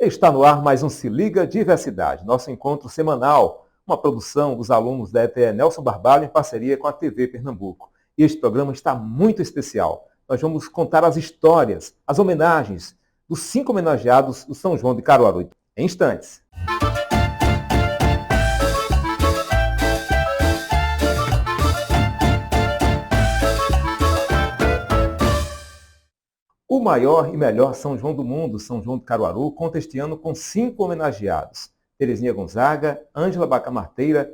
Está no ar mais um Se Liga Diversidade, nosso encontro semanal, uma produção dos alunos da ETE Nelson Barbalho em parceria com a TV Pernambuco. E este programa está muito especial. Nós vamos contar as histórias, as homenagens dos 5 homenageados do São João de Caruaru. Em instantes. O maior e melhor São João do mundo, São João de Caruaru, conta este ano com 5 homenageados. Terezinha Gonzaga, Ângela Bacamarteira,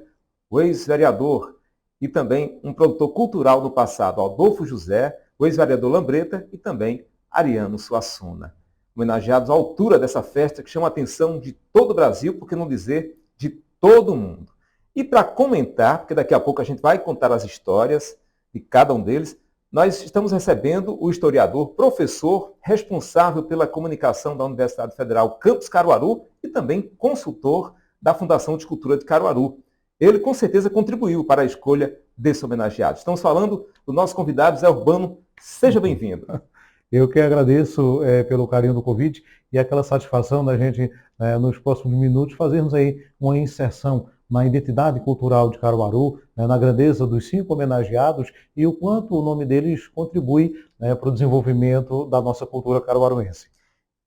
o ex-vereador e também um produtor cultural do passado, Adolfo José, o ex-vereador Lambreta e também Ariano Suassuna. Homenageados à altura dessa festa que chama a atenção de todo o Brasil, por que não dizer de todo o mundo. E para comentar, porque daqui a pouco a gente vai contar as histórias de cada um deles, nós estamos recebendo o historiador, professor, responsável pela comunicação da Universidade Federal Campus Caruaru e também consultor da Fundação de Cultura de Caruaru. Ele, com certeza, contribuiu para a escolha desse homenageado. Estamos falando do nosso convidado, Zé Urbano. Seja bem-vindo. Eu que agradeço pelo carinho do convite e aquela satisfação da gente, nos próximos minutos, fazermos aí uma inserção na identidade cultural de Caruaru, na grandeza dos 5 homenageados e o quanto o nome deles contribui para o desenvolvimento da nossa cultura caruaruense.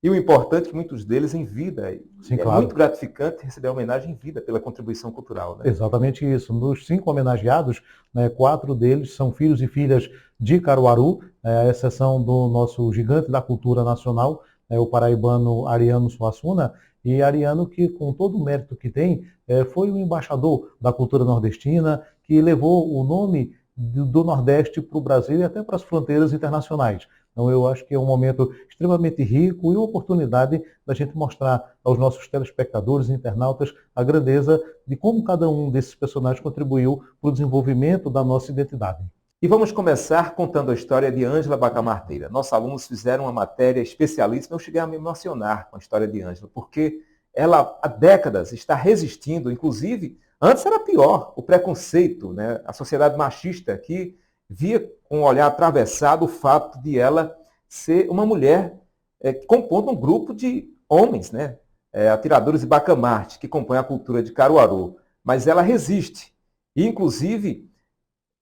E o importante é que muitos deles em vida. Sim, é claro. Muito gratificante receber a homenagem em vida pela contribuição cultural. Né? Exatamente isso. Dos 5 homenageados, 4 deles são filhos e filhas de Caruaru, à exceção do nosso gigante da cultura nacional, o paraibano Ariano Suassuna, e Ariano que, com todo o mérito que tem, foi o embaixador da cultura nordestina, que levou o nome do Nordeste para o Brasil e até para as fronteiras internacionais. Então eu acho que é um momento extremamente rico e uma oportunidade da gente mostrar aos nossos telespectadores e internautas a grandeza de como cada um desses personagens contribuiu para o desenvolvimento da nossa identidade. E vamos começar contando a história de Ângela Bacamarteira. Nossos alunos fizeram uma matéria especialíssima. Eu cheguei a me emocionar com a história de Ângela, porque ela há décadas está resistindo, inclusive, antes era pior, o preconceito, né? A sociedade machista que via com um olhar atravessado o fato de ela ser uma mulher compondo um grupo de homens, né? Atiradores de bacamarte, que compõem a cultura de Caruaru. Mas ela resiste. E, inclusive,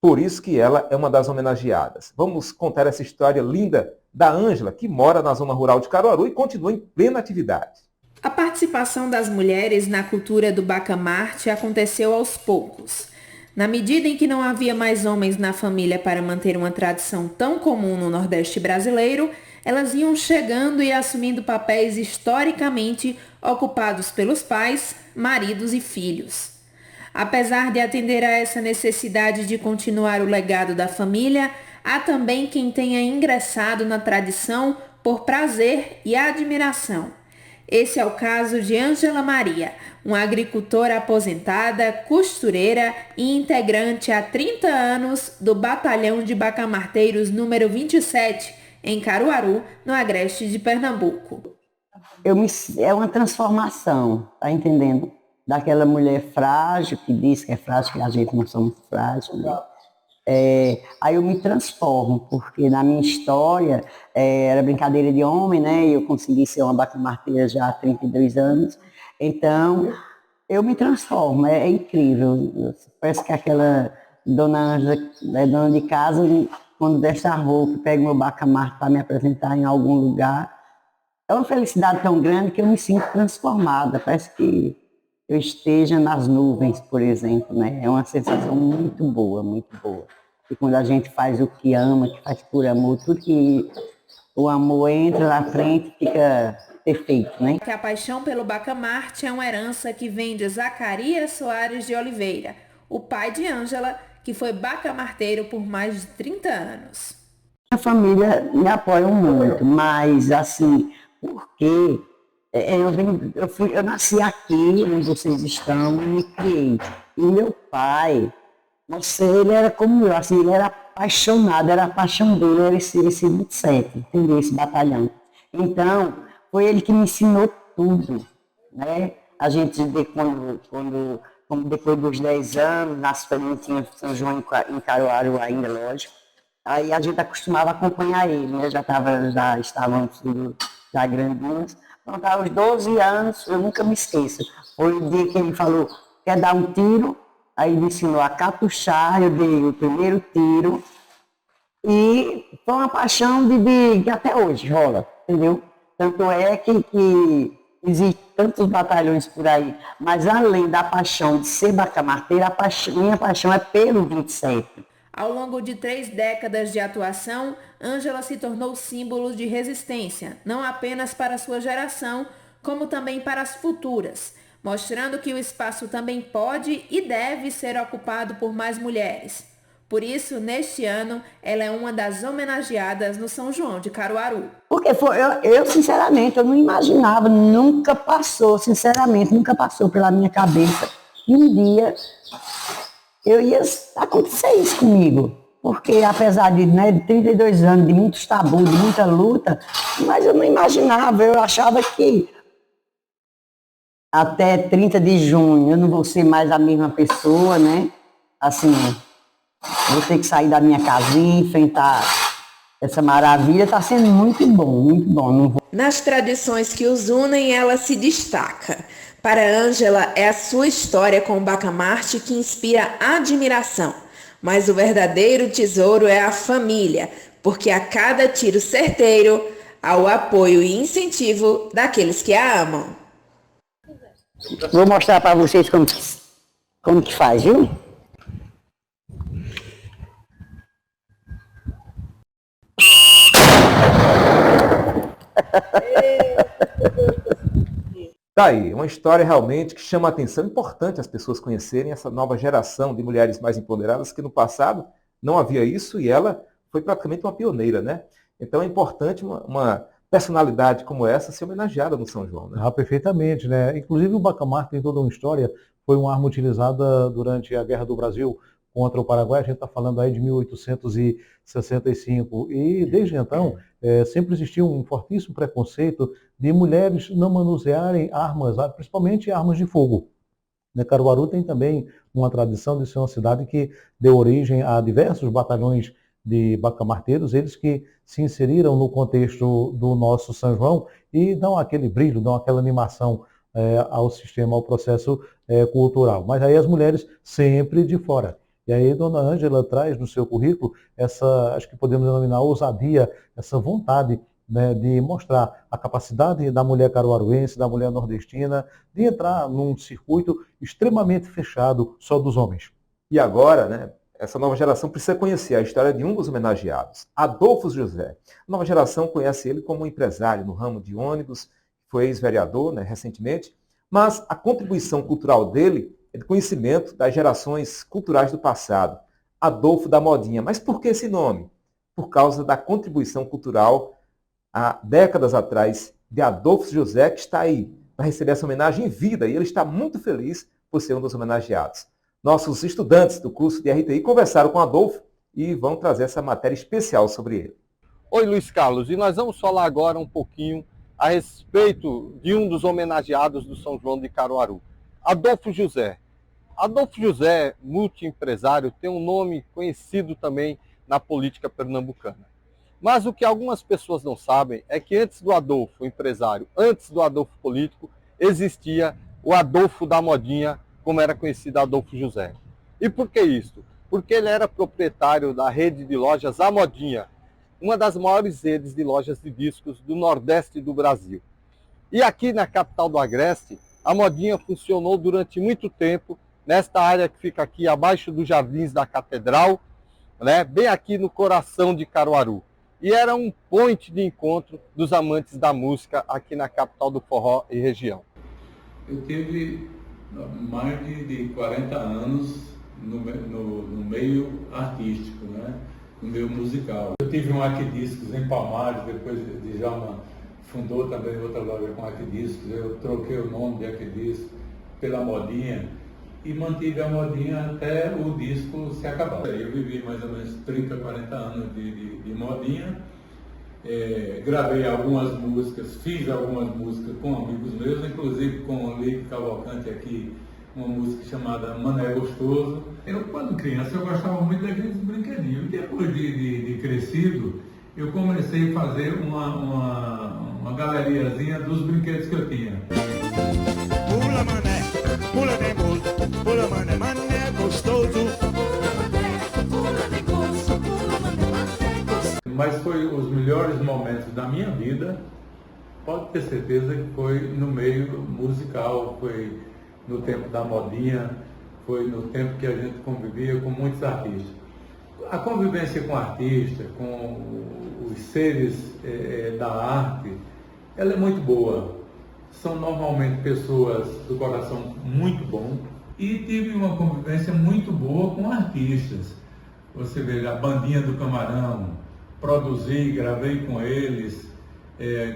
por isso que ela é uma das homenageadas. Vamos contar essa história linda da Ângela, que mora na zona rural de Caruaru e continua em plena atividade. A participação das mulheres na cultura do bacamarte aconteceu aos poucos. Na medida em que não havia mais homens na família para manter uma tradição tão comum no Nordeste brasileiro, elas iam chegando e assumindo papéis historicamente ocupados pelos pais, maridos e filhos. Apesar de atender a essa necessidade de continuar o legado da família, há também quem tenha ingressado na tradição por prazer e admiração. Esse é o caso de Ângela Maria, uma agricultora aposentada, costureira e integrante há 30 anos do Batalhão de Bacamarteiros número 27, em Caruaru, no agreste de Pernambuco. É uma transformação, tá entendendo? Daquela mulher frágil, que diz que é frágil, que a gente não somos frágeis, né? Aí eu me transformo, porque na minha história era brincadeira de homem, né? E eu consegui ser uma bacamarteira já há 32 anos. Então, eu me transformo, é incrível. Parece que aquela dona Ângela, dona de casa, quando desce a roupa, pega meu bacamarte para me apresentar em algum lugar. É uma felicidade tão grande que eu me sinto transformada. Parece que eu esteja nas nuvens, por exemplo, né? É uma sensação muito boa, muito boa. E quando a gente faz o que ama, que faz por amor, tudo que o amor entra na frente fica perfeito, né? A paixão pelo bacamarte é uma herança que vem de Zacarias Soares de Oliveira, o pai de Ângela, que foi bacamarteiro por mais de 30 anos. A família me apoia muito, mas assim, porque eu nasci aqui, onde vocês estão, e me criei. E meu pai, ele era como eu, assim, ele era apaixonado, era a paixão dele, era esse 27, entendeu? Esse batalhão. Então, foi ele que me ensinou tudo, né? A gente vê quando depois dos 10 anos, nas famílias tinha São João em Caruaru ainda, lógico. Aí a gente acostumava a acompanhar ele, né? Já estávamos já grandinhos, Então, aos 12 anos, eu nunca me esqueço. Foi o dia que ele falou, quer dar um tiro, aí ele ensinou a capuchar, eu dei o primeiro tiro. E foi uma paixão que até hoje rola, entendeu? Tanto é que existem tantos batalhões por aí, mas além da paixão de ser bacamarteira, minha paixão é pelo 27. Ao longo de 3 décadas de atuação, Ângela se tornou símbolo de resistência, não apenas para a sua geração, como também para as futuras, mostrando que o espaço também pode e deve ser ocupado por mais mulheres. Por isso, neste ano, ela é uma das homenageadas no São João de Caruaru. Porque eu sinceramente, eu não imaginava, nunca passou, sinceramente, nunca passou pela minha cabeça que um dia eu ia acontecer isso comigo. Porque apesar de 32 anos, de muitos tabus, de muita luta, mas eu não imaginava, eu achava que até 30 de junho eu não vou ser mais a mesma pessoa, né? Assim, vou ter que sair da minha casinha, enfrentar essa maravilha, está sendo muito bom, muito bom. Não vou... Nas tradições que os unem, ela se destaca. Para Ângela, é a sua história com o bacamarte que inspira admiração. Mas o verdadeiro tesouro é a família, porque a cada tiro certeiro, há o apoio e incentivo daqueles que a amam. Vou mostrar para vocês como que faz, viu? Tá aí, uma história realmente que chama a atenção, importante as pessoas conhecerem essa nova geração de mulheres mais empoderadas, que no passado não havia isso e ela foi praticamente uma pioneira, né? Então é importante uma personalidade como essa ser homenageada no São João, né? Perfeitamente, né? Inclusive o bacamarte tem toda uma história, foi uma arma utilizada durante a Guerra do Brasil contra o Paraguai, a gente está falando aí de 1865, e desde então sempre existiu um fortíssimo preconceito de mulheres não manusearem armas, principalmente armas de fogo. Caruaru tem também uma tradição de ser uma cidade que deu origem a diversos batalhões de bacamarteiros, eles que se inseriram no contexto do nosso São João e dão aquele brilho, dão aquela animação ao sistema, ao processo cultural. Mas aí as mulheres sempre de fora. E aí Dona Ângela traz no seu currículo essa, acho que podemos denominar ousadia, essa vontade, né, de mostrar a capacidade da mulher caruaruense, da mulher nordestina, de entrar num circuito extremamente fechado só dos homens. E agora, né, essa nova geração precisa conhecer a história de um dos homenageados, Adolfo José. A nova geração conhece ele como um empresário no ramo de ônibus, foi ex-vereador, né, recentemente, mas a contribuição cultural dele é de conhecimento das gerações culturais do passado. Adolfo da Modinha. Mas por que esse nome? Por causa da contribuição cultural há décadas atrás de Adolfo José, que está aí para receber essa homenagem em vida, e ele está muito feliz por ser um dos homenageados. Nossos estudantes do curso de RTI conversaram com Adolfo e vão trazer essa matéria especial sobre ele. Oi, Luiz Carlos, e nós vamos falar agora um pouquinho a respeito de um dos homenageados do São João de Caruaru, Adolfo José. Adolfo José, multiempresário, tem um nome conhecido também na política pernambucana. Mas o que algumas pessoas não sabem é que antes do Adolfo empresário, antes do Adolfo político, existia o Adolfo da Modinha, como era conhecido Adolfo José. E por que isso? Porque ele era proprietário da rede de lojas A Modinha, uma das maiores redes de lojas de discos do Nordeste do Brasil. E aqui na capital do Agreste, a Modinha funcionou durante muito tempo, nesta área que fica aqui abaixo dos Jardins da Catedral, né, bem aqui no coração de Caruaru. E era um ponto de encontro dos amantes da música aqui na capital do forró e região. Eu tive mais de 40 anos no meio artístico, né? No meio musical. Eu tive um Arquidiscos em Palmares, depois Djalma fundou também outra loja com Arquidiscos. Eu troquei o nome de Arquidiscos pela Modinha e mantive a Modinha até o disco se acabar. Eu vivi mais ou menos 30, 40 anos de Modinha, gravei algumas músicas, fiz algumas músicas com amigos meus, inclusive com o Leite Cavalcante aqui, uma música chamada Mané Gostoso. Eu, quando criança, eu gostava muito daqueles brinquedinhos. E depois de crescido, eu comecei a fazer uma uma galeriazinha dos brinquedos que eu tinha. Pula mané, pula nervoso, pula mané, mané gostoso. Mas foi os melhores momentos da minha vida, pode ter certeza que foi no meio musical, foi no tempo da modinha, foi no tempo que a gente convivia com muitos artistas. A convivência com artistas, com os seres da arte, ela é muito boa. São normalmente pessoas do coração muito bom e tive uma convivência muito boa com artistas. Você veja, a bandinha do Camarão, produzi, gravei com eles.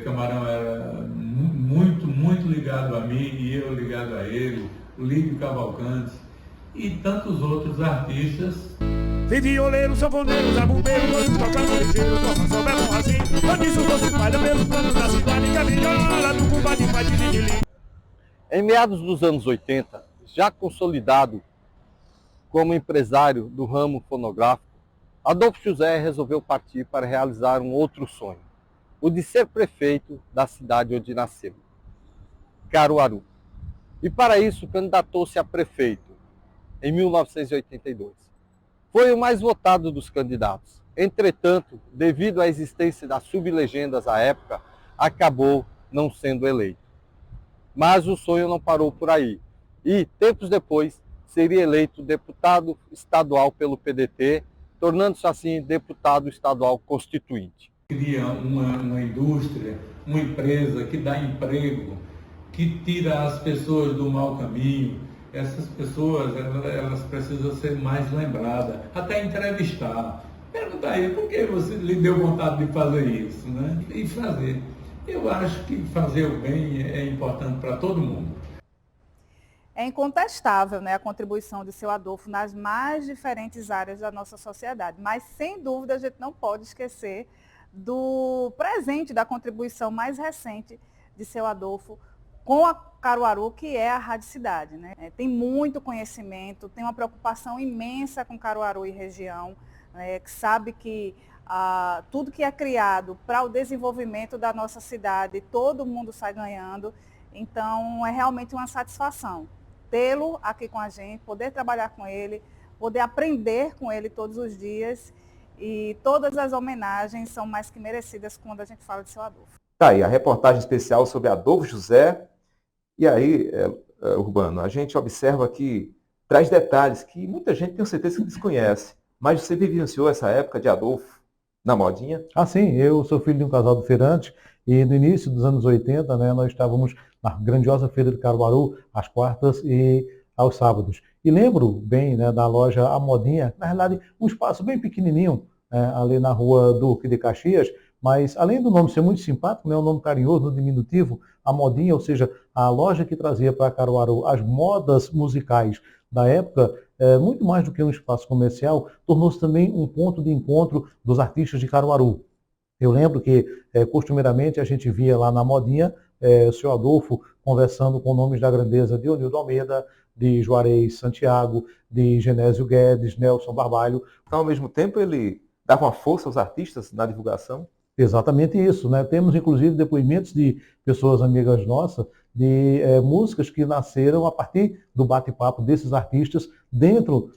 Camarão era muito ligado a mim e eu ligado a ele, o Lídio Cavalcante e tantos outros artistas. Tem violeiro, sanfoneiro, zabumbeiro, quando toca no ligeiro, toca só belo assim. Onde isso não se espalha pelo canto da cidade, caminhola do combate, de. Em meados dos anos 80, já consolidado como empresário do ramo fonográfico, Adolfo José resolveu partir para realizar um outro sonho, o de ser prefeito da cidade onde nasceu, Caruaru. E para isso candidatou-se a prefeito em 1982. Foi o mais votado dos candidatos. Entretanto, devido à existência das sublegendas à época, acabou não sendo eleito. Mas o sonho não parou por aí. E, tempos depois, seria eleito deputado estadual pelo PDT, tornando-se assim deputado estadual constituinte. Cria uma indústria, uma empresa que dá emprego, que tira as pessoas do mau caminho. Essas pessoas, elas precisam ser mais lembradas, até entrevistar. Perguntar aí, por que você lhe deu vontade de fazer isso, né? E fazer. Eu acho que fazer o bem é importante para todo mundo. É incontestável, né, a contribuição de seu Adolfo nas mais diferentes áreas da nossa sociedade, mas sem dúvida a gente não pode esquecer do presente, da contribuição mais recente de seu Adolfo com a Caruaru, que é a Rádio Cidade, né? Tem muito conhecimento, tem uma preocupação imensa com Caruaru e região, né, que sabe que tudo que é criado para o desenvolvimento da nossa cidade, todo mundo sai ganhando, então é realmente uma satisfação tê-lo aqui com a gente, poder trabalhar com ele, poder aprender com ele todos os dias, e todas as homenagens são mais que merecidas quando a gente fala de seu Adolfo. Tá aí a reportagem especial sobre Adolfo José. E aí, Urbano, a gente observa que traz detalhes que muita gente tem certeza que desconhece. Mas você vivenciou essa época de Adolfo na modinha? Ah, sim, eu sou filho de um casal de feirante e no início dos anos 80, né, nós estávamos na grandiosa feira de Caruaru, às quartas e aos sábados. E lembro bem, né, da loja A Modinha, na realidade um espaço bem pequenininho, ali na rua Duque de Caxias, mas além do nome ser muito simpático, né, um nome carinhoso, no diminutivo, A Modinha, ou seja, a loja que trazia para Caruaru as modas musicais da época, muito mais do que um espaço comercial, tornou-se também um ponto de encontro dos artistas de Caruaru. Eu lembro que, costumeiramente, a gente via lá na Modinha o senhor Adolfo conversando com nomes da grandeza de Onildo Almeida, de Juarez Santiago, de Genésio Guedes, Nelson Barbalho. Então, ao mesmo tempo, ele dava uma força aos artistas na divulgação? Exatamente isso, né? Temos, inclusive, depoimentos de pessoas amigas nossas, de músicas que nasceram a partir do bate-papo desses artistas dentro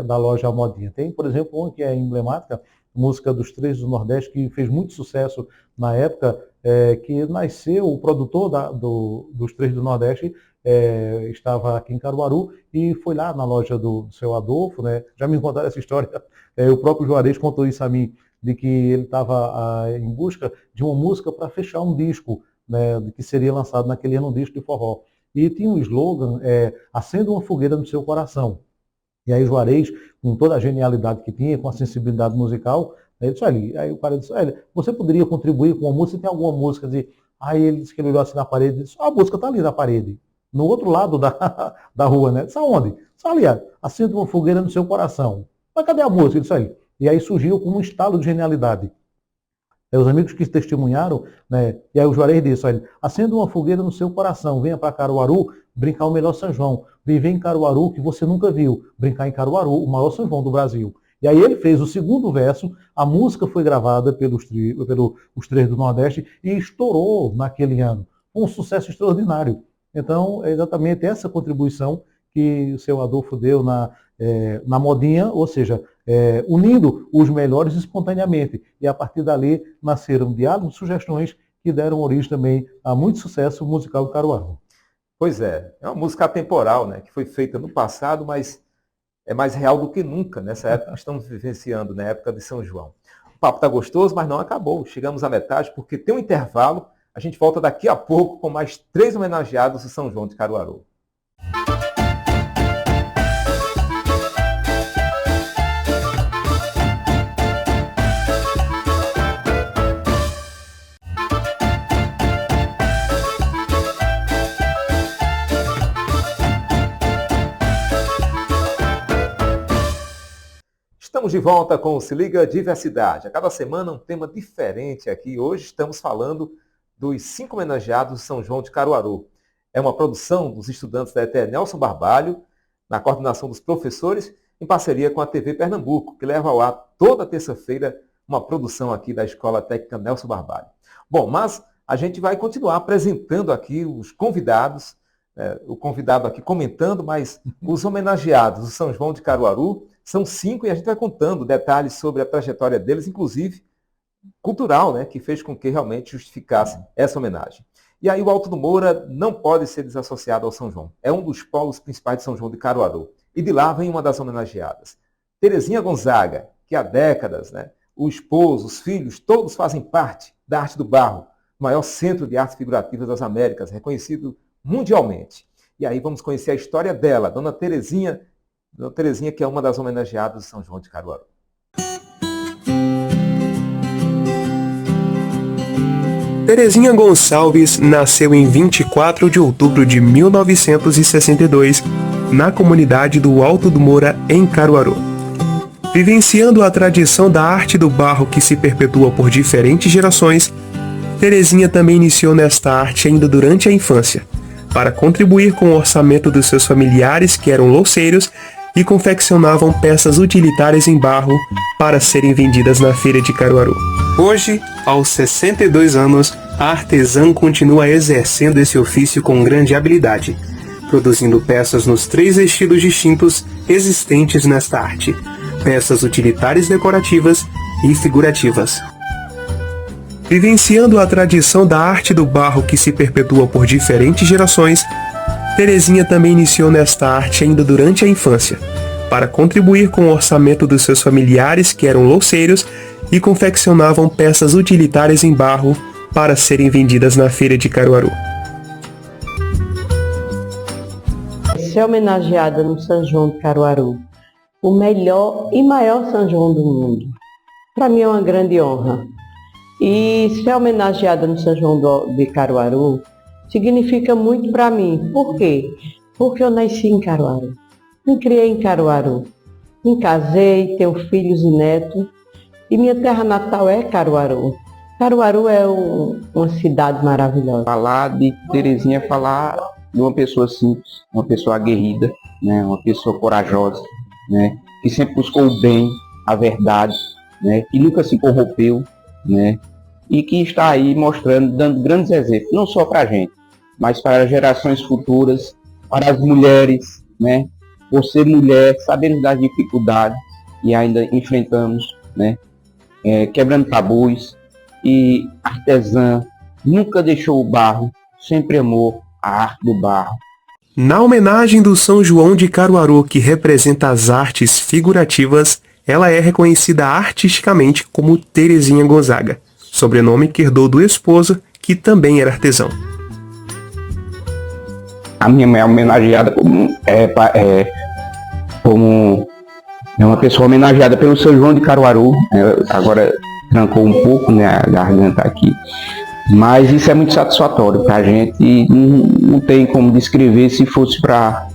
da loja Modinha. Tem, por exemplo, uma que é emblemática, música dos Três do Nordeste, que fez muito sucesso na época, que nasceu, o produtor dos Três do Nordeste estava aqui em Caruaru e foi lá na loja do seu Adolfo, né? Já me contaram essa história, o próprio Juarez contou isso a mim, de que ele estava em busca de uma música para fechar um disco, né, que seria lançado naquele ano, um disco de forró. E tinha um slogan, acenda uma fogueira no seu coração. E aí Juarez, com toda a genialidade que tinha, com a sensibilidade musical, ele disse, olha, aí o cara disse, olha, você poderia contribuir com uma música, tem alguma música de... Aí ele disse que ele olhou assim na parede e disse, a música está ali na parede, no outro lado da rua, né? Disse, aonde? Disse, ali, acenda uma fogueira no seu coração. Mas cadê a música? Ele disse, aí. E aí surgiu como um estalo de genialidade. Os amigos que testemunharam, né? E aí o Juarez disse, olha, acenda uma fogueira no seu coração, venha para Caruaru brincar o melhor São João. Viver em Caruaru que você nunca viu, brincar em Caruaru, o maior São João do Brasil. E aí ele fez o segundo verso, a música foi gravada pelos Três do Nordeste e estourou naquele ano. Um sucesso extraordinário. Então, é exatamente essa contribuição que o seu Adolfo deu na modinha, ou seja, unindo os melhores espontaneamente. E a partir dali nasceram diálogos, sugestões que deram origem também a muito sucesso musical do Caruaru. Pois é uma música atemporal, né, que foi feita no passado, mas é mais real do que nunca nessa época que estamos vivenciando, na época de São João. O papo está gostoso, mas não acabou. Chegamos à metade porque tem um intervalo. A gente volta daqui a pouco com mais 3 homenageados do São João de Caruaru. Estamos de volta com o Se Liga Diversidade. A cada semana um tema diferente aqui. Hoje estamos falando dos 5 homenageados de São João de Caruaru. É uma produção dos estudantes da ETE Nelson Barbalho, na coordenação dos professores, em parceria com a TV Pernambuco, que leva ao ar toda terça-feira uma produção aqui da Escola Técnica Nelson Barbalho. Bom, mas a gente vai continuar apresentando aqui os convidados, o convidado aqui comentando, mas os homenageados do São João de Caruaru são 5 e a gente vai contando detalhes sobre a trajetória deles, inclusive cultural, né, que fez com que realmente justificasse essa homenagem. E aí o Alto do Moura não pode ser desassociado ao São João. É um dos polos principais de São João de Caruaru. E de lá vem uma das homenageadas. Terezinha Gonzaga, que há décadas, né, o esposo, os filhos, todos fazem parte da Arte do Barro, o maior centro de artes figurativas das Américas, reconhecido mundialmente. E aí vamos conhecer a história dela, Dona Terezinha, que é uma das homenageadas de São João de Caruaru. Terezinha Gonçalves nasceu em 24 de outubro de 1962, na comunidade do Alto do Moura, em Caruaru. Vivenciando a tradição da arte do barro que se perpetua por diferentes gerações, Terezinha também iniciou nesta arte ainda durante a infância, para contribuir com o orçamento dos seus familiares que eram louceiros e confeccionavam peças utilitárias em barro para serem vendidas na feira de Caruaru. Hoje, aos 62 anos, a artesã continua exercendo esse ofício com grande habilidade, produzindo peças nos 3 estilos distintos existentes nesta arte: peças utilitárias decorativas e figurativas. Vivenciando a tradição da arte do barro que se perpetua por diferentes gerações, Terezinha também iniciou nesta arte ainda durante a infância, para contribuir com o orçamento dos seus familiares que eram louceiros e confeccionavam peças utilitárias em barro para serem vendidas na feira de Caruaru. Ser homenageada no São João de Caruaru, o melhor e maior São João do mundo, para mim é uma grande honra. E ser homenageada no São João de Caruaru significa muito para mim. Por quê? Porque eu nasci em Caruaru, me criei em Caruaru, me casei, tenho filhos e netos, e minha terra natal é Caruaru. Caruaru é uma cidade maravilhosa. Falar de Terezinha é falar de uma pessoa simples, uma pessoa aguerrida, né? Uma pessoa corajosa, né? Que sempre buscou o bem, a verdade, né? Que nunca se corrompeu, né? E que está aí mostrando, dando grandes exemplos, não só para a gente, mas para as gerações futuras, para as mulheres, né? Por ser mulher, sabemos das dificuldades e ainda enfrentamos, né? Quebrando tabus, e artesã, nunca deixou o barro, sempre amou a arte do barro. Na homenagem do São João de Caruaru, que representa as artes figurativas, ela é reconhecida artisticamente como Terezinha Gonzaga, sobrenome que herdou do esposo, que também era artesão. A minha mãe é homenageada como uma pessoa homenageada pelo São João de Caruaru. Agora trancou um pouco, né, a garganta aqui, mas isso é muito satisfatório para a gente e não tem como descrever. Se fosse para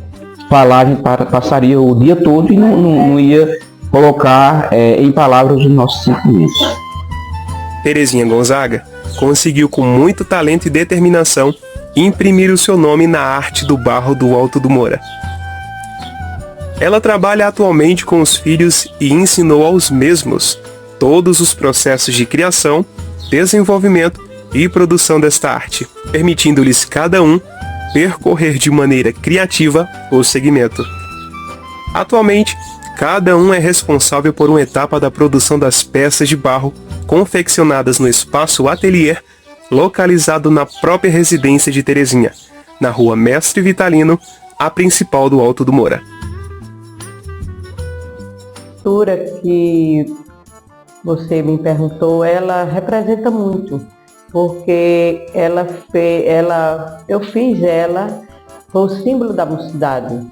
falar, a gente passaria o dia todo e não ia colocar em palavras os nossos sentimentos. Terezinha Gonzaga conseguiu, com muito talento e determinação, imprimir o seu nome na arte do barro do Alto do Moura. Ela trabalha atualmente com os filhos e ensinou aos mesmos todos os processos de criação, desenvolvimento e produção desta arte, permitindo-lhes cada um percorrer de maneira criativa o segmento. Atualmente, cada um é responsável por uma etapa da produção das peças de barro confeccionadas no espaço Atelier, localizado na própria residência de Terezinha, na rua Mestre Vitalino, a principal do Alto do Moura. A cultura que você me perguntou, ela representa muito, porque eu fiz ela, foi o símbolo da mocidade.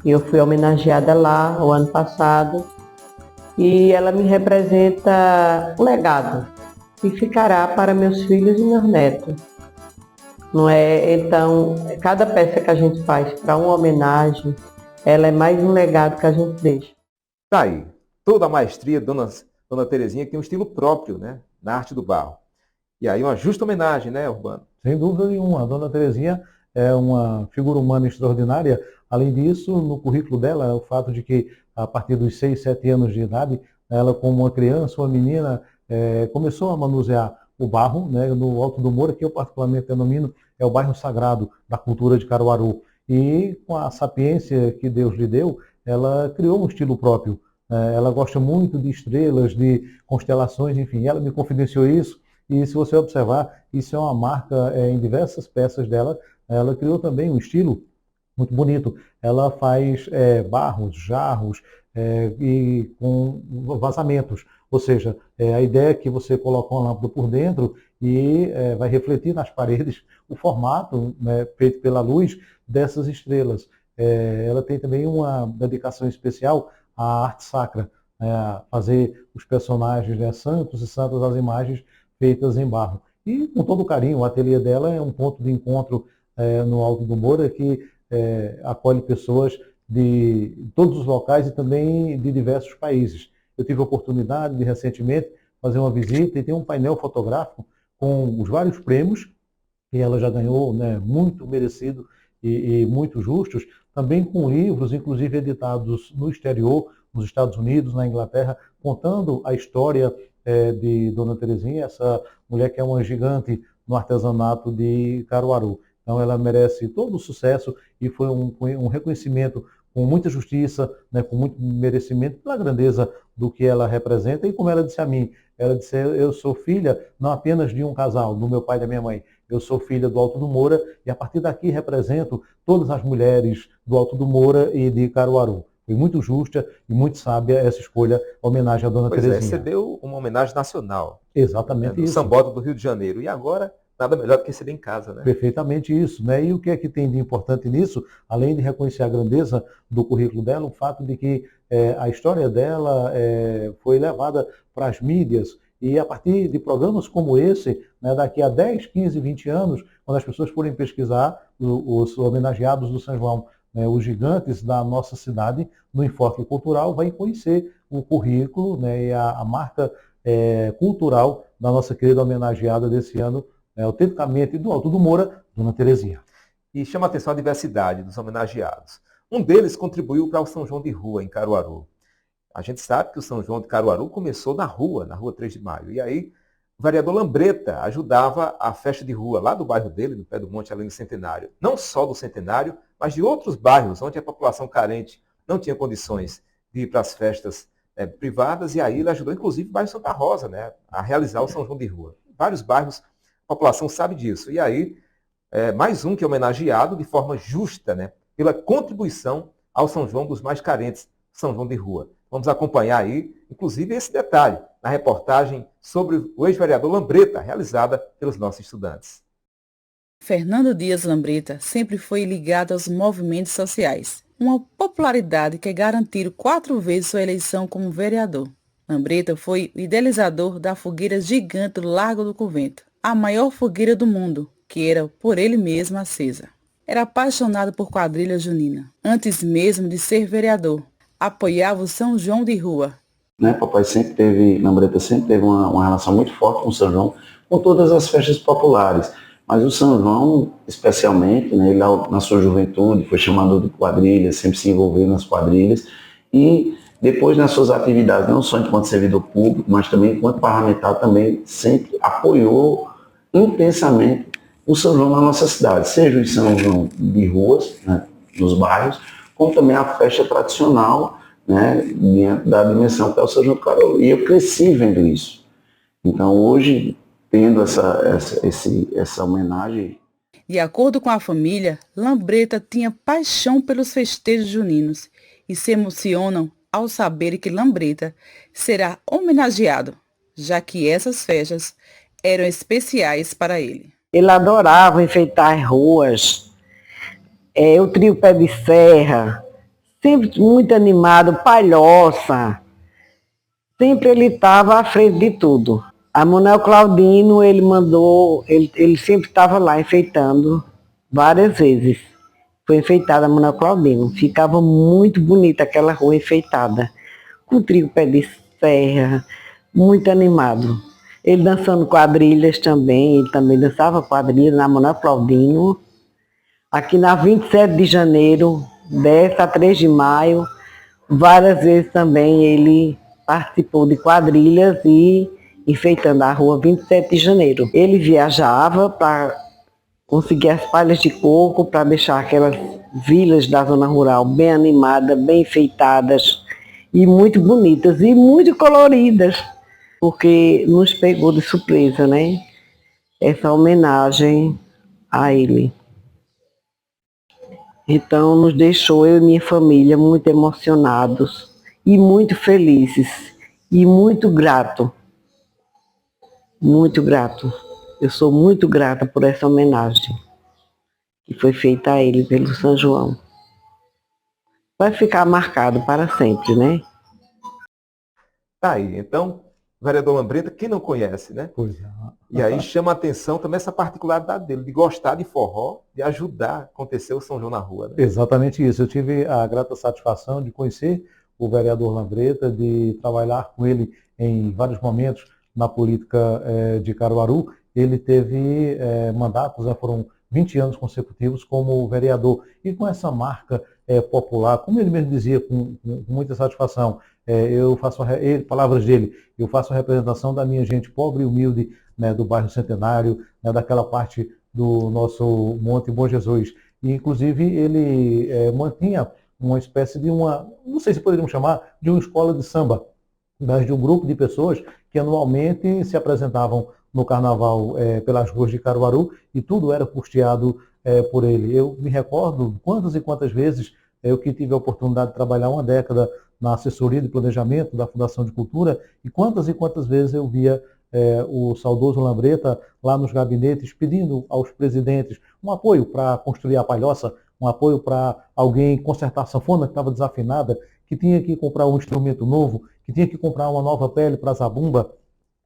Eu fui homenageada lá o ano passado e ela me representa um legado que ficará para meus filhos e meus netos. Não é? Então, cada peça que a gente faz para uma homenagem, ela é mais um legado que a gente deixa. Tá aí, toda a maestria, Dona Terezinha, que tem um estilo próprio, né, na arte do barro. E aí uma justa homenagem, né, Urbano? Sem dúvida nenhuma. A Dona Terezinha é uma figura humana extraordinária. Além disso, no currículo dela, o fato de que, a partir dos 6, 7 anos de idade, ela, como uma criança, uma menina, começou a manusear o barro, né, no Alto do Moura, que eu particularmente denomino, é o bairro sagrado da cultura de Caruaru. E com a sapiência que Deus lhe deu, ela criou um estilo próprio. Ela gosta muito de estrelas, de constelações, enfim. Ela me confidenciou isso, e se você observar, isso é uma marca em diversas peças dela. Ela criou também um estilo muito bonito. Ela faz barros, jarros e com vazamentos. Ou seja, a ideia é que você coloca uma lâmpada por dentro e vai refletir nas paredes o formato, né, feito pela luz dessas estrelas. Ela tem também uma dedicação especial à arte sacra, a fazer os personagens, né, santos e santas, as imagens feitas em barro. E com todo carinho, o ateliê dela é um ponto de encontro no Alto do Moura, que acolhe pessoas de todos os locais e também de diversos países. Eu tive a oportunidade de recentemente fazer uma visita e tem um painel fotográfico com os vários prêmios que ela já ganhou, né, muito merecido e muito justos, também com livros, inclusive editados no exterior, nos Estados Unidos, na Inglaterra, contando a história de Dona Terezinha, essa mulher que é uma gigante no artesanato de Caruaru. Então ela merece todo o sucesso e foi um reconhecimento com muita justiça, né, com muito merecimento pela grandeza do que ela representa. E como ela disse a mim, ela disse: eu sou filha não apenas de um casal, do meu pai e da minha mãe, eu sou filha do Alto do Moura e a partir daqui represento todas as mulheres do Alto do Moura e de Caruaru. Foi muito justa e muito sábia essa escolha, homenagem à Dona Terezinha. Você deu uma homenagem nacional. Exatamente isso. isso. Sambódromo do Rio de Janeiro. E agora, nada melhor do que receber em casa, né? Perfeitamente isso, né? E o que é que tem de importante nisso, além de reconhecer a grandeza do currículo dela, o fato de que a história dela foi levada para as mídias e a partir de programas como esse, né, daqui a 10, 15, 20 anos, quando as pessoas forem pesquisar os homenageados do São João, né, os gigantes da nossa cidade, no Enfoque Cultural, vai conhecer o currículo, né, e a marca cultural da nossa querida homenageada desse ano, autenticamente do Alto do Moura, Dona Terezinha. E chama a atenção a diversidade dos homenageados. Um deles contribuiu para o São João de Rua, em Caruaru. A gente sabe que o São João de Caruaru começou na rua 3 de maio. E aí o vereador Lambreta ajudava a festa de rua lá do bairro dele, no pé do Monte, ali no Centenário. Não só do Centenário, mas de outros bairros onde a população carente não tinha condições de ir para as festas privadas. E aí ele ajudou, inclusive, o bairro Santa Rosa, né, a realizar o São João de Rua. Vários bairros, a população sabe disso. E aí, mais um que é homenageado de forma justa, né, pela contribuição ao São João dos mais carentes, São João de Rua. Vamos acompanhar aí, inclusive, esse detalhe na reportagem sobre o ex-vereador Lambreta, realizada pelos nossos estudantes. Fernando Dias Lambreta sempre foi ligado aos movimentos sociais, uma popularidade que garantiu 4 vezes sua eleição como vereador. Lambreta foi o idealizador da fogueira gigante do Largo do Convento, a maior fogueira do mundo, que era por ele mesmo acesa. Era apaixonado por quadrilha junina, antes mesmo de ser vereador. Apoiava o São João de Rua. Papai Lambreta sempre teve uma relação muito forte com o São João, com todas as festas populares. Mas o São João, especialmente, né, ele na sua juventude foi chamador de quadrilhas, sempre se envolveu nas quadrilhas, e depois nas suas atividades, não só enquanto servidor público, mas também enquanto parlamentar, também sempre apoiou intensamente o São João na nossa cidade, seja o São João de ruas, né, nos bairros, como também a festa tradicional, né, da dimensão que é o São João do Caruaru. E eu cresci vendo isso. Então hoje, tendo essa homenagem. De acordo com a família, Lambreta tinha paixão pelos festejos juninos e se emocionam ao saber que Lambreta será homenageado, já que essas festas eram especiais para ele. Ele adorava enfeitar as ruas, o trio Pé de Serra, sempre muito animado, palhoça, sempre ele estava à frente de tudo. A Manuel Claudino, ele sempre estava lá enfeitando várias vezes. Foi enfeitada a Manuel Claudino, ficava muito bonita aquela rua enfeitada, com o trio Pé de Serra, muito animado. Ele dançando quadrilhas também, ele também dançava quadrilha na Manuel Claudino. Aqui na 27 de janeiro, dessa a 3 de maio, várias vezes também ele participou de quadrilhas e enfeitando a rua 27 de janeiro. Ele viajava para conseguir as palhas de coco, para deixar aquelas vilas da zona rural bem animadas, bem enfeitadas e muito bonitas e muito coloridas, porque nos pegou de surpresa, né? Essa homenagem a ele. Então nos deixou, eu e minha família, muito emocionados e muito felizes e muito grato. Muito grato. Eu sou muito grata por essa homenagem que foi feita a ele pelo São João. Vai ficar marcado para sempre, né? Tá aí, então, vereador Lambreta, quem não conhece, né? Pois é. E aí chama a atenção também essa particularidade dele, de gostar de forró, de ajudar a acontecer o São João na rua, né? Exatamente isso. Eu tive a grata satisfação de conhecer o vereador Lambreta, de trabalhar com ele em vários momentos na política de Caruaru. Ele teve mandatos, foram 20 anos consecutivos como vereador, e com essa marca popular, como ele mesmo dizia com muita satisfação, eu faço, palavras dele, eu faço a representação da minha gente pobre e humilde, né, do bairro Centenário, né, daquela parte do nosso Monte Bom Jesus. E, inclusive, ele mantinha uma espécie de não sei se poderíamos chamar, de uma escola de samba, mas de um grupo de pessoas que anualmente se apresentavam no carnaval pelas ruas de Caruaru, e tudo era custeado por ele. Eu me recordo quantas e quantas vezes eu que tive a oportunidade de trabalhar uma década na assessoria de planejamento da Fundação de Cultura, e quantas vezes eu via o saudoso Lambreta lá nos gabinetes pedindo aos presidentes um apoio para construir a palhoça, um apoio para alguém consertar a sanfona que estava desafinada, que tinha que comprar um instrumento novo, que tinha que comprar uma nova pele para a zabumba.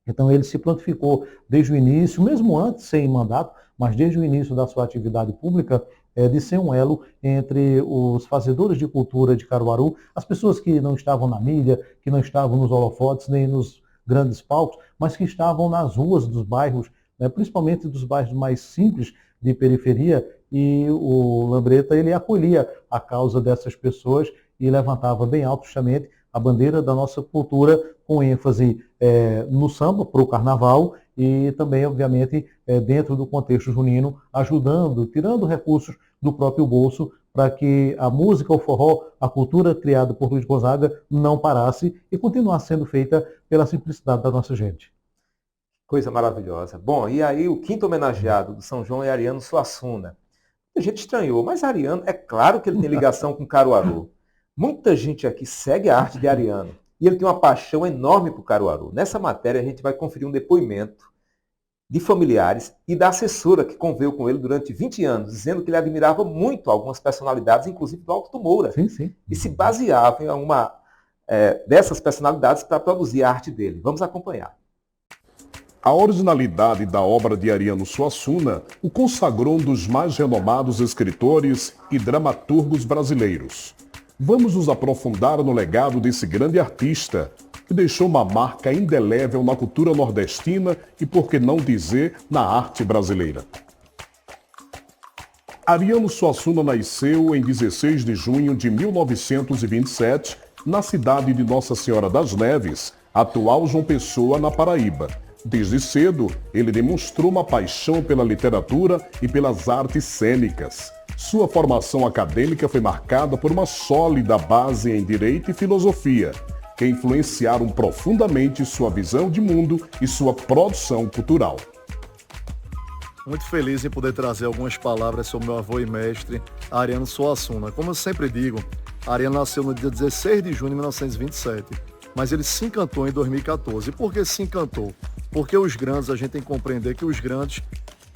Então ele se prontificou desde o início, mesmo antes, sem mandato, mas desde o início da sua atividade pública, de ser um elo entre os fazedores de cultura de Caruaru, as pessoas que não estavam na mídia, que não estavam nos holofotes, nem nos grandes palcos, mas que estavam nas ruas dos bairros, né, principalmente dos bairros mais simples de periferia, e o Lambreta, ele acolhia a causa dessas pessoas e levantava bem alto justamente a bandeira da nossa cultura, com ênfase no samba, para o carnaval, e também, obviamente, dentro do contexto junino, ajudando, tirando recursos do próprio bolso, para que a música, o forró, a cultura criada por Luiz Gonzaga não parasse e continuasse sendo feita pela simplicidade da nossa gente. Coisa maravilhosa. Bom, e aí o quinto homenageado do São João é Ariano Suassuna. A gente estranhou, mas Ariano, é claro que ele tem ligação com Caruaru. Muita gente aqui segue a arte de Ariano e ele tem uma paixão enorme por Caruaru. Nessa matéria a gente vai conferir um depoimento de familiares e da assessora que conviveu com ele durante 20 anos, dizendo que ele admirava muito algumas personalidades, inclusive do Alto do Moura, e se baseava em uma dessas personalidades para produzir a arte dele. Vamos acompanhar. A originalidade da obra de Ariano Suassuna o consagrou um dos mais renomados escritores e dramaturgos brasileiros. Vamos nos aprofundar no legado desse grande artista, que deixou uma marca indelével na cultura nordestina e, por que não dizer, na arte brasileira. Ariano Suassuna nasceu em 16 de junho de 1927, na cidade de Nossa Senhora das Neves, atual João Pessoa, na Paraíba. Desde cedo, ele demonstrou uma paixão pela literatura e pelas artes cênicas. Sua formação acadêmica foi marcada por uma sólida base em Direito e Filosofia, que influenciaram profundamente sua visão de mundo e sua produção cultural. Muito feliz em poder trazer algumas palavras sobre meu avô e mestre, Ariano Suassuna. Como eu sempre digo, Ariano nasceu no dia 16 de junho de 1927, mas ele se encantou em 2014. E por que se encantou? Porque os grandes, a gente tem que compreender que os grandes,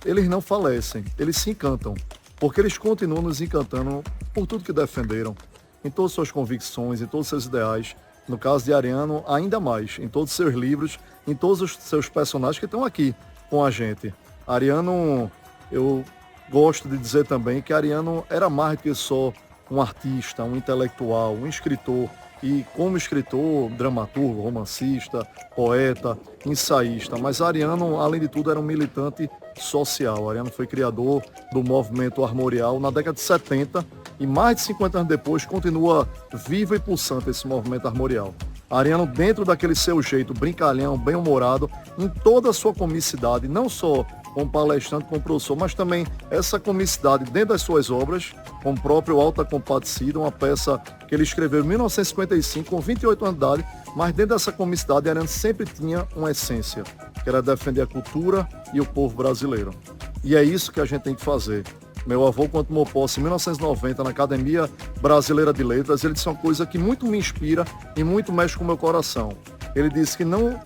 eles não falecem, eles se encantam, porque eles continuam nos encantando por tudo que defenderam, em todas as suas convicções, em todos os seus ideais. No caso de Ariano, ainda mais, em todos os seus livros, em todos os seus personagens que estão aqui com a gente. Ariano, eu gosto de dizer também que Ariano era mais do que só um artista, um intelectual, um escritor. E como escritor, dramaturgo, romancista, poeta, ensaísta. Mas Ariano, além de tudo, era um militante social. Ariano foi criador do movimento armorial na década de 70 e mais de 50 anos depois continua vivo e pulsante esse movimento armorial. Ariano, dentro daquele seu jeito brincalhão, bem-humorado, em toda a sua comicidade, não só como palestrante, como professor, mas também essa comicidade dentro das suas obras, como o próprio Alta Compadecida, uma peça que ele escreveu em 1955, com 28 anos de idade, mas dentro dessa comicidade, Ariano sempre tinha uma essência, que era defender a cultura e o povo brasileiro. E é isso que a gente tem que fazer. Meu avô, quando tomou posse em 1990 na Academia Brasileira de Letras, ele disse uma coisa que muito me inspira e muito mexe com o meu coração. Ele disse que não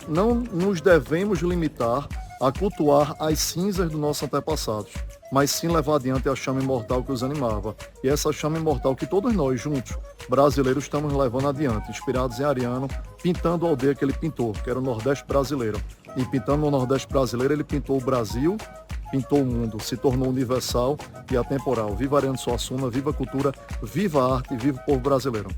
nos devemos limitar a cultuar as cinzas dos nossos antepassados, mas sim levar adiante a chama imortal que os animava. E essa chama imortal que todos nós, juntos, brasileiros, estamos levando adiante, inspirados em Ariano, pintando a aldeia que ele pintou, que era o Nordeste brasileiro. E pintando o Nordeste brasileiro, ele pintou o Brasil, pintou o mundo, se tornou universal e atemporal. Viva Ariano Suassuna, viva a cultura, viva a arte, viva o povo brasileiro.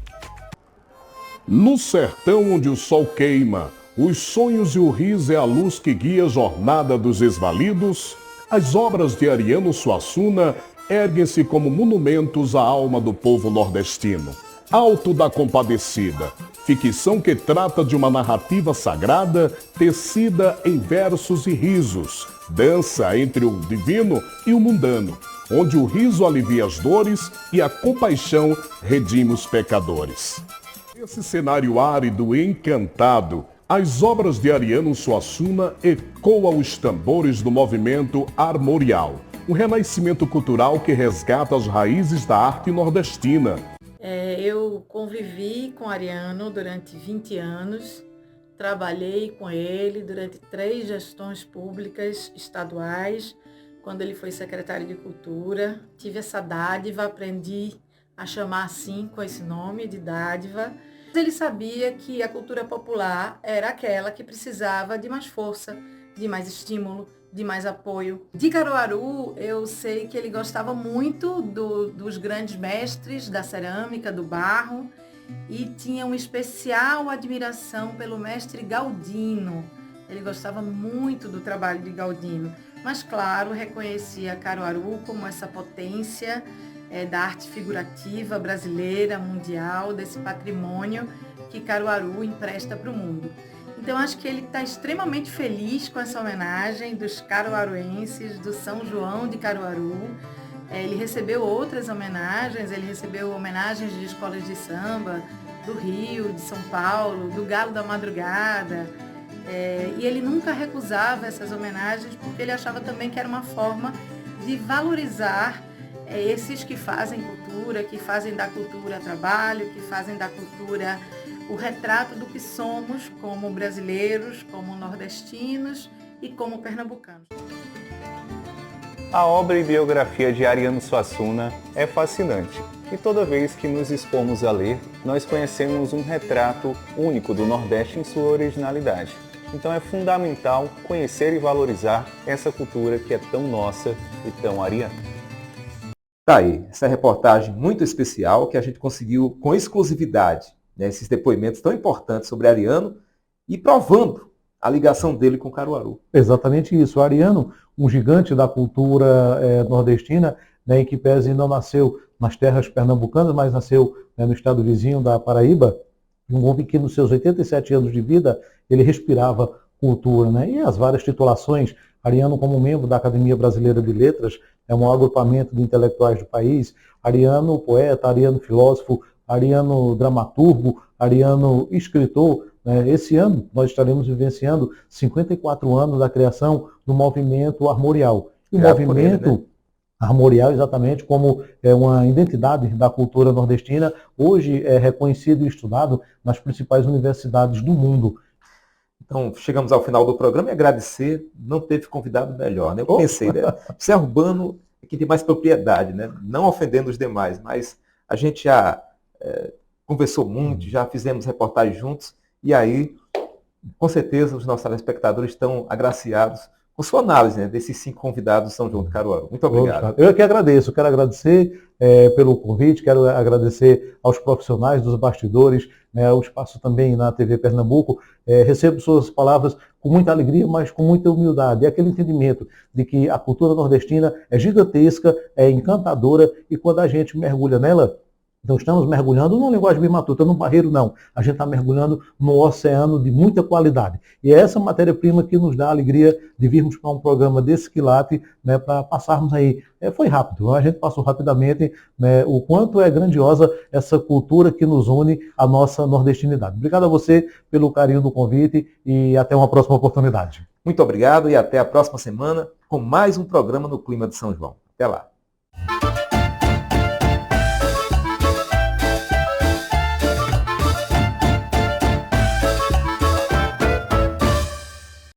No sertão onde o sol queima, os sonhos e o riso é a luz que guia a jornada dos esvalidos, as obras de Ariano Suassuna erguem-se como monumentos à alma do povo nordestino. Alto da Compadecida, ficção que trata de uma narrativa sagrada tecida em versos e risos, dança entre o divino e o mundano, onde o riso alivia as dores e a compaixão redime os pecadores. Esse cenário árido e encantado, as obras de Ariano Suassuna ecoam os tambores do movimento armorial, um renascimento cultural que resgata as raízes da arte nordestina. Eu convivi com Ariano durante 20 anos, trabalhei com ele durante 3 gestões públicas estaduais, quando ele foi secretário de Cultura. Tive essa dádiva, aprendi a chamar assim, com esse nome de dádiva. Ele sabia que a cultura popular era aquela que precisava de mais força, de mais estímulo, de mais apoio. De Caruaru, eu sei que ele gostava muito dos grandes mestres da cerâmica, do barro, e tinha uma especial admiração pelo mestre Galdino. Ele gostava muito do trabalho de Galdino, mas, claro, reconhecia Caruaru como essa potência da arte figurativa brasileira, mundial, desse patrimônio que Caruaru empresta para o mundo. Então, acho que ele está extremamente feliz com essa homenagem dos caruaruenses, do São João de Caruaru. Ele recebeu outras homenagens, ele recebeu homenagens de escolas de samba, do Rio, de São Paulo, do Galo da Madrugada. E ele nunca recusava essas homenagens, porque ele achava também que era uma forma de valorizar esses que fazem cultura, que fazem da cultura trabalho, que fazem da cultura o retrato do que somos como brasileiros, como nordestinos e como pernambucanos. A obra e biografia de Ariano Suassuna é fascinante e toda vez que nos expomos a ler, nós conhecemos um retrato único do Nordeste em sua originalidade. Então é fundamental conhecer e valorizar essa cultura que é tão nossa e tão ariana. Tá aí, essa reportagem muito especial que a gente conseguiu com exclusividade, né, esses depoimentos tão importantes sobre Ariano e provando a ligação dele com Caruaru. Exatamente isso. O Ariano, um gigante da cultura nordestina, né, em que pese não nasceu nas terras pernambucanas, mas nasceu, né, no estado vizinho da Paraíba, um homem que nos seus 87 anos de vida, ele respirava cultura, né? E as várias titulações, Ariano como membro da Academia Brasileira de Letras, é um agrupamento de intelectuais do país, Ariano poeta, Ariano filósofo, Ariano dramaturgo, Ariano escritor, né? Esse ano nós estaremos vivenciando 54 anos da criação do movimento armorial. E o movimento ele, né? Armorial, exatamente como é uma identidade da cultura nordestina, hoje é reconhecido e estudado nas principais universidades do mundo. Então, chegamos ao final do programa e agradecer, não teve convidado melhor, né? Eu pensei, né? Ser urbano é quem tem mais propriedade, né? Não ofendendo os demais, mas a gente já conversou muito, já fizemos reportagem juntos, e aí, com certeza, os nossos telespectadores estão agraciados com sua análise, né, desses 5 convidados de São João do Caruaru. Muito obrigado. Eu que agradeço, quero agradecer pelo convite, quero agradecer aos profissionais dos bastidores, né, o espaço também na TV Pernambuco. Recebo suas palavras com muita alegria, mas com muita humildade. É aquele entendimento de que a cultura nordestina é gigantesca, é encantadora, e quando a gente mergulha nela, então estamos mergulhando numa linguagem bem matuta, num barreiro não. A gente está mergulhando num oceano de muita qualidade. E é essa matéria-prima que nos dá a alegria de virmos para um programa desse quilate, né, para passarmos aí. Foi rápido, a gente passou rapidamente, né, o quanto é grandiosa essa cultura que nos une à nossa nordestinidade. Obrigado a você pelo carinho do convite e até uma próxima oportunidade. Muito obrigado e até a próxima semana com mais um programa no Clima de São João. Até lá.